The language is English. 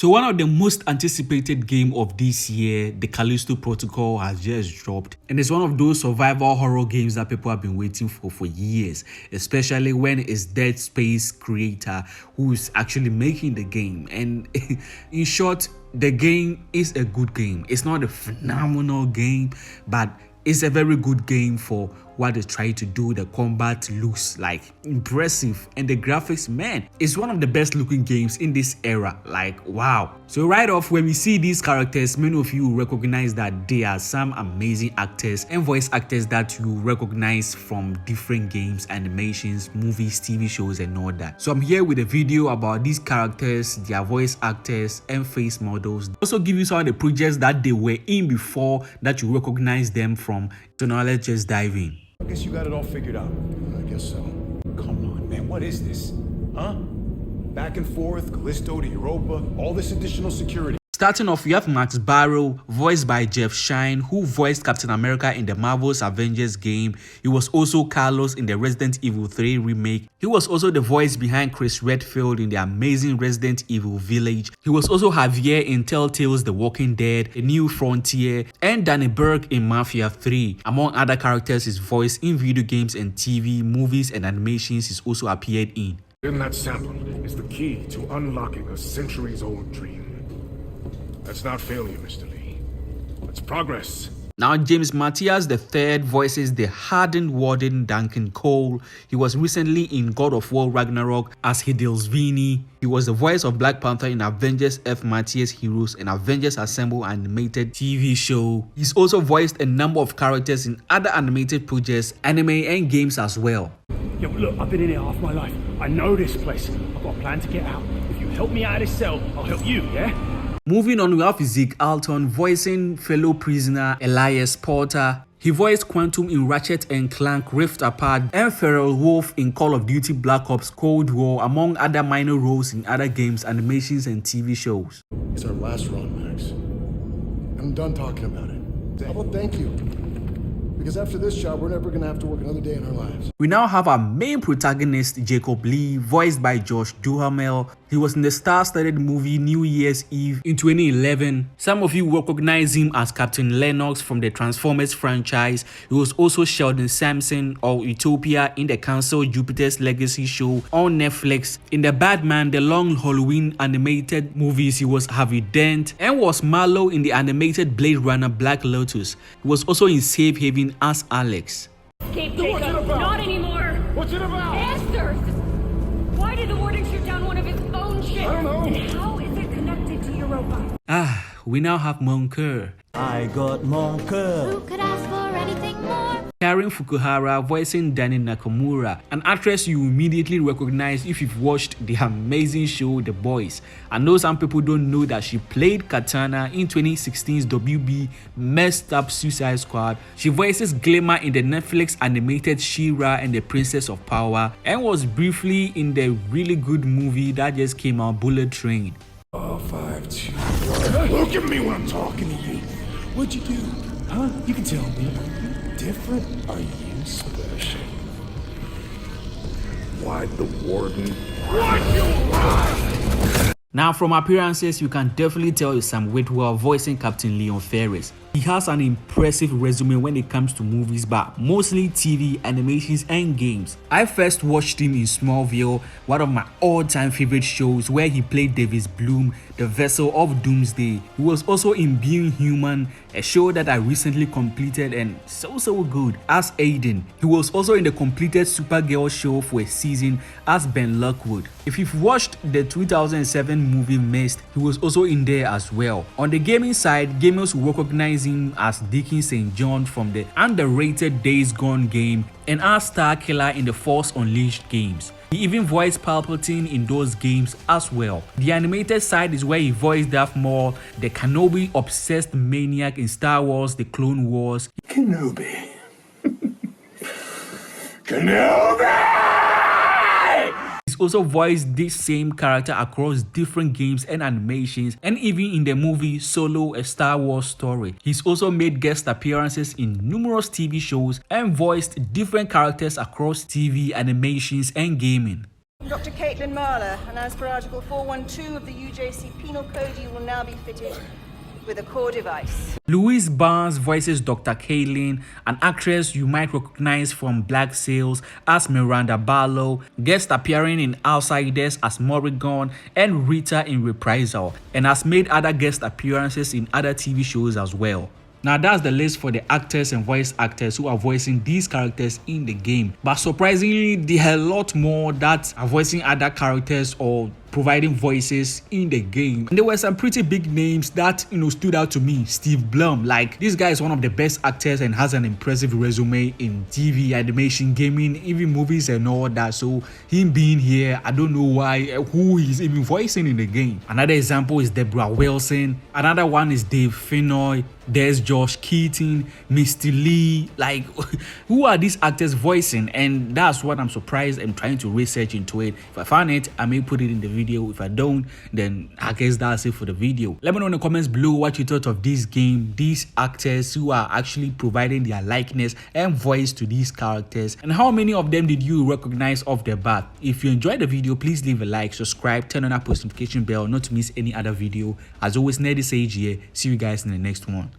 So one of the most anticipated game of this year, the Callisto Protocol, has just dropped, and it's one of those survival horror games that people have been waiting for years, especially when it's Dead Space creator who's actually making the game. And in short, the game is a good game. It's not a phenomenal game, but it's a very good game for what they try to do. The combat looks like impressive, and the graphics, man, it's one of the best looking games in this era. Like, wow. So right off, when we see these characters, many of you recognize that they are some amazing actors and voice actors that you recognize from different games, animations, movies, TV shows, and all that. So I'm here with a video about these characters, their voice actors, and face models. Also give you some of the projects that they were in before that you recognize them from. So now let's just dive in. I guess you got it all figured out. I guess so. Come on, man, what is this? Huh? Back and forth, Callisto to Europa, all this additional security. Starting off, we have Max Barrow, voiced by Jeff Shine, who voiced Captain America in the Marvel's Avengers game. He was also Carlos in the Resident Evil 3 remake. He was also the voice behind Chris Redfield in the amazing Resident Evil Village. He was also Javier in Telltale's The Walking Dead, A New Frontier, and Danny Burke in Mafia 3. Among other characters, his voice in video games and TV, movies, and animations he's also appeared in. In that sample is the key to unlocking a centuries-old dream. That's not failure, Mr. Lee. That's progress. Now, James Matthias III voices the hardened warden Duncan Cole. He was recently in God of War Ragnarok as Hidilsvini. He was the voice of Black Panther in Avengers F. Matthias Heroes and Avengers Assemble animated TV show. He's also voiced a number of characters in other animated projects, anime, and games as well. Yo, look, I've been in here half my life. I know this place. I've got a plan to get out. If you help me out of this cell, I'll help you, yeah? Moving on, we have Zeke Alton voicing fellow prisoner Elias Porter. He voiced Quantum in Ratchet & Clank Rift Apart and Feral Wolf in Call of Duty Black Ops Cold War, among other minor roles in other games, animations, and TV shows. It's our last run, Max. I'm done talking about it. How about thank you? Because after this job, we're never gonna have to work another day in our lives. We now have our main protagonist, Jacob Lee, voiced by Josh Duhamel. He was in the star-studded movie New Year's Eve in 2011. Some of you recognize him as Captain Lennox from the Transformers franchise. He was also Sheldon Sampson or Utopia in the cancelled Jupiter's Legacy show on Netflix. In the Batman The Long Halloween animated movies, he was Harvey Dent and was Marlowe in the animated Blade Runner Black Lotus. He was also in Safe Haven as Alex. Escape, Jacob. Not anymore. What's it about? Answers! Why did the warden shoot down one of his own ships? I don't know. And how is it connected to Europa? We now have Monker. I got Monker. Who could ask for anything more? Karen Fukuhara voicing Dani Nakamura, an actress you immediately recognize if you've watched the amazing show The Boys. I know some people don't know that she played Katana in 2016's WB Messed Up Suicide Squad. She voices Glimmer in the Netflix animated She-Ra and the Princess of Power, and was briefly in the really good movie that just came out, Bullet Train. 5, 2, 1. Look at me when I'm talking to you. What'd you do? Huh? You can tell me. Different? Are you special? Why'd the warden? Why'd you lie? Now, from appearances, you can definitely tell it's Sam Witwer voicing Captain Leon Ferris. He has an impressive resume when it comes to movies, but mostly TV, animations, and games. I first watched him in Smallville, one of my all-time favorite shows, where he played Davis Bloom, the vessel of Doomsday. He was also in Being Human, a show that I recently completed and so good, as Aiden. He was also in the completed Supergirl show for a season as Ben Lockwood. If you've watched the 2007 movie Mist, he was also in there as well. On the gaming side, gamers will recognize him as Deacon St. John from the underrated Days Gone game and as Star Killer in the Force Unleashed games. He even voiced Palpatine in those games as well. The animated side is where he voiced Darth Maul, the Kenobi-obsessed maniac in Star Wars The Clone Wars. Kenobi. Kenobi! He's also voiced this same character across different games and animations, and even in the movie Solo, A Star Wars Story. He's also made guest appearances in numerous TV shows and voiced different characters across TV, animations, and gaming. Dr. Caitlin Marler, and as per Article 412 of the UJC Penal Code, you will now be fitted with a core device. Louise Barnes voices Dr. Caitlin, an actress you might recognize from Black Sails as Miranda Barlow, guest appearing in Outsiders as Morrigan and Rita in Reprisal, and has made other guest appearances in other TV shows as well. Now that's the list for the actors and voice actors who are voicing these characters in the game. But surprisingly, there are a lot more that are voicing other characters or providing voices in the game. And there were some pretty big names that stood out to me. Steve Blum, like this guy is one of the best actors and has an impressive resume in TV, animation, gaming, even movies and all that. So him being here, I don't know why, who he's even voicing in the game. Another example is Deborah Wilson. Another one is Dave Fennoy. There's Josh Keaton, Misty Lee. Like, who are these actors voicing? And that's what I'm surprised. I'm trying to research into it. If I find it, I may put it in the video. If I don't, then I guess that's it for the video. Let me know in the comments below what you thought of this game, these actors who are actually providing their likeness and voice to these characters, and how many of them did you recognize off the bat. If you enjoyed the video, please leave a like, subscribe, turn on that post notification bell not to miss any other video. As always, Nerdy Sage here. See you guys in the next one.